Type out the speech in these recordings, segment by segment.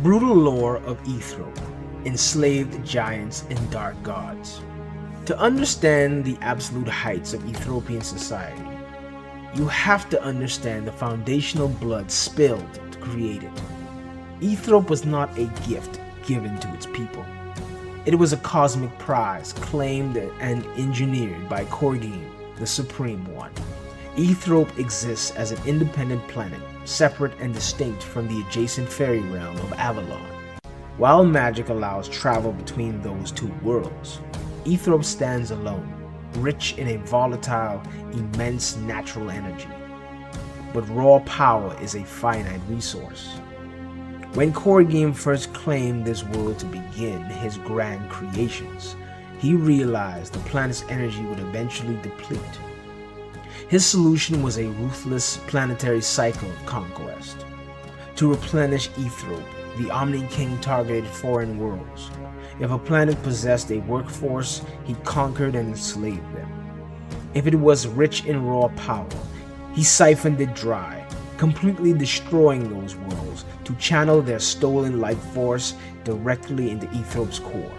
brutal lore of Eythrope, enslaved giants and dark gods. To understand the absolute heights of Ethiopian society, you have to understand the foundational blood spilled to create it. Eythrope was not a gift given to its people. It was a cosmic prize claimed and engineered by Korgim, the Supreme One. Eythrope exists as an independent planet, separate and distinct from the adjacent fairy realm of Avalon. While magic allows travel between those two worlds, Eythrope stands alone, rich in a volatile, immense natural energy. But raw power is a finite resource. When Korgim first claimed this world to begin his grand creations, he realized the planet's energy would eventually deplete. His solution was a ruthless planetary cycle of conquest. To replenish Eythrope, the Omni King targeted foreign worlds. If a planet possessed a workforce, he conquered and enslaved them. If it was rich in raw power, he siphoned it dry, completely destroying those worlds to channel their stolen life force directly into Eythrope's core.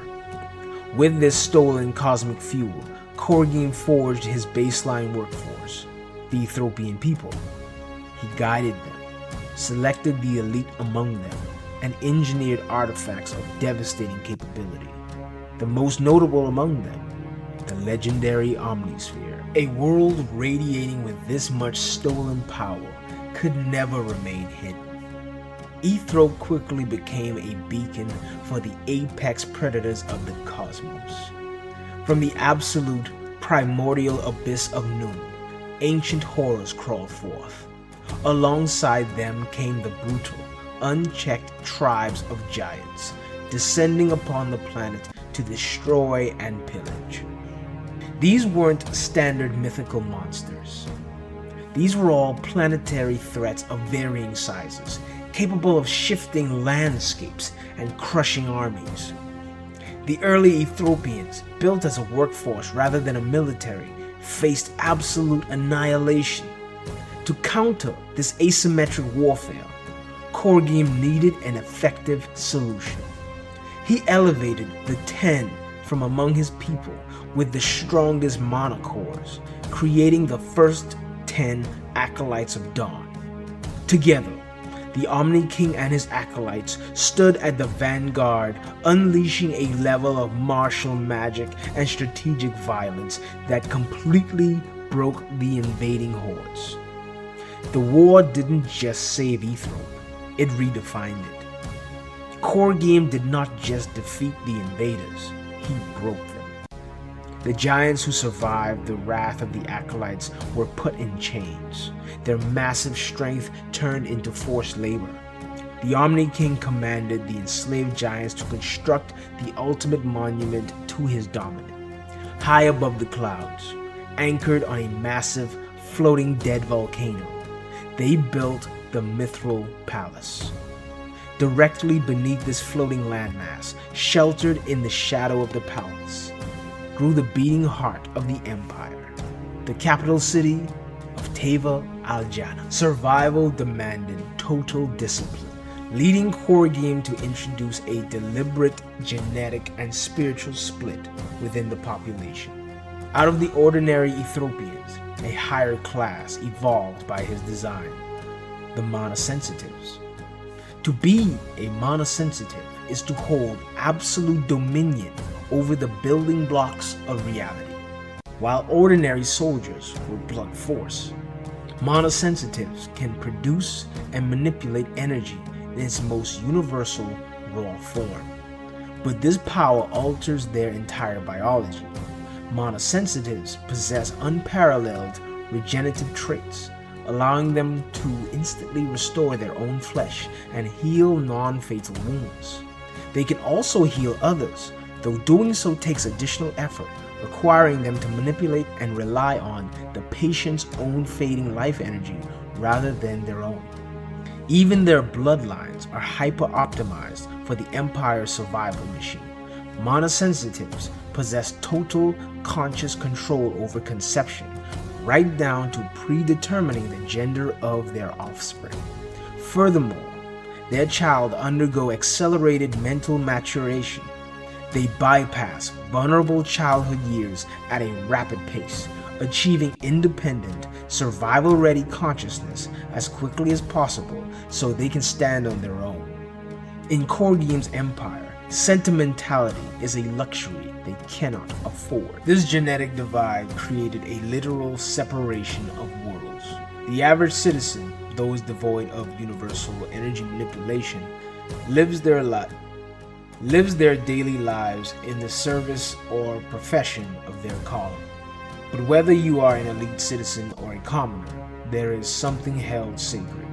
With this stolen cosmic fuel, Korgim forged his baseline workforce, the Ethiopian people. He guided them, selected the elite among them, and engineered artifacts of devastating capability. The most notable among them, the legendary Omnisphere. A world radiating with this much stolen power could never remain hidden. Eythrope quickly became a beacon for the apex predators of the cosmos. From the absolute primordial abyss of noon, ancient horrors crawled forth. Alongside them came the brutal, unchecked tribes of giants, descending upon the planet to destroy and pillage. These weren't standard mythical monsters. These were all planetary threats of varying sizes, capable of shifting landscapes and crushing armies. The early Ethiopians, built as a workforce rather than a military, faced absolute annihilation. To counter this asymmetric warfare, Korgim needed an effective solution. He elevated the 10 from among his people with the strongest monocores, creating the first 10 Acolytes of Dawn. Together, the Omni King and his acolytes stood at the vanguard, unleashing a level of martial magic and strategic violence that completely broke the invading hordes. The war didn't just save Eythrope, it redefined it. Korgim did not just defeat the invaders, he broke them. The giants who survived the wrath of the acolytes were put in chains, their massive strength turned into forced labor. The Omni King commanded the enslaved giants to construct the ultimate monument to his dominance. High above the clouds, anchored on a massive, floating dead volcano, they built the Mithril Palace. Directly beneath this floating landmass, sheltered in the shadow of the palace, grew the beating heart of the empire, the capital city of Teva al-Jannah. Survival demanded total discipline, leading Korgim to introduce a deliberate genetic and spiritual split within the population. Out of the ordinary Ethiopians, a higher class evolved by his design, the monosensitives. To be a monosensitive is to hold absolute dominion over the building blocks of reality. While ordinary soldiers were blunt force, monosensitives can produce and manipulate energy in its most universal, raw form. But this power alters their entire biology. Monosensitives possess unparalleled regenerative traits, allowing them to instantly restore their own flesh and heal non-fatal wounds. They can also heal others, though doing so takes additional effort, requiring them to manipulate and rely on the patient's own fading life energy rather than their own. Even their bloodlines are hyper-optimized for the Empire's survival machine. Monosensitives possess total conscious control over conception, right down to predetermining the gender of their offspring. Furthermore, their child undergo accelerated mental maturation. They bypass vulnerable childhood years at a rapid pace, achieving independent, survival-ready consciousness as quickly as possible so they can stand on their own. In Corgium's empire, sentimentality is a luxury they cannot afford. This genetic divide created a literal separation of worlds. The average citizen, those devoid of universal energy manipulation, lives their daily lives in the service or profession of their calling. But whether you are an elite citizen or a commoner, there is something held sacred.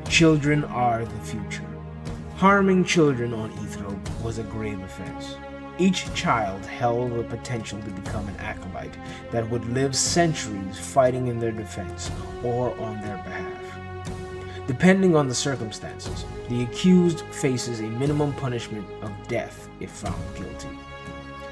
Children are the future. Harming children on Eythrope was a grave offense. Each child held the potential to become an acolyte that would live centuries fighting in their defense or on their behalf. Depending on the circumstances, the accused faces a minimum punishment of death if found guilty.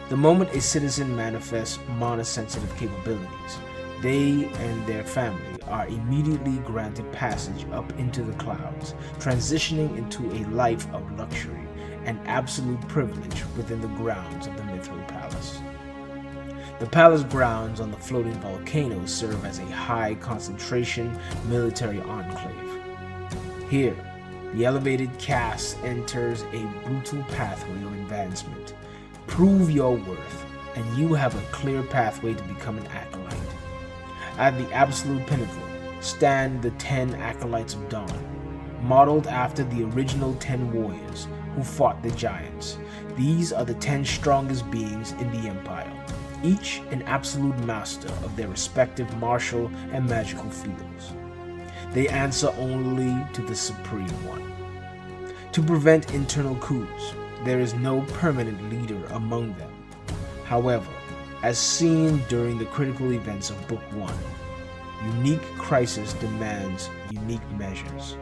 The moment a citizen manifests mana-sensitive capabilities, they and their family are immediately granted passage up into the clouds, transitioning into a life of luxury and absolute privilege within the grounds of the Mythology Palace. The palace grounds on the floating volcano serve as a high concentration military enclave. Here, the elevated caste enters a brutal pathway of advancement. Prove your worth, and you have a clear pathway to become an acolyte. At the absolute pinnacle stand the 10 Acolytes of Dawn, modeled after the original 10 warriors who fought the giants. These are the 10 strongest beings in the Empire, each an absolute master of their respective martial and magical fields. They answer only to the Supreme One. To prevent internal coups, there is no permanent leader among them. However, as seen during the critical events of Book 1, unique crisis demands unique measures,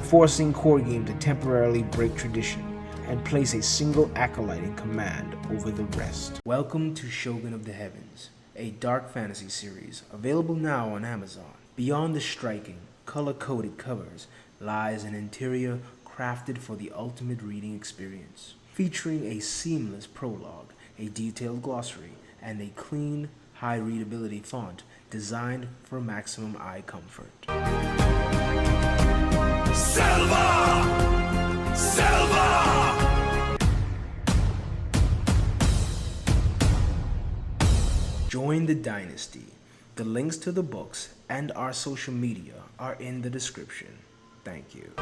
forcing Corgium to temporarily break tradition and place a single acolyte in command over the rest. Welcome to Shogun of the Heavens, a dark fantasy series available now on Amazon. Beyond the striking, color-coded covers lies an interior crafted for the ultimate reading experience, featuring a seamless prologue, a detailed glossary, and a clean, high readability font designed for maximum eye comfort. Selva! Selva! Join the Dynasty. The links to the books and our social media are in the description. Thank you.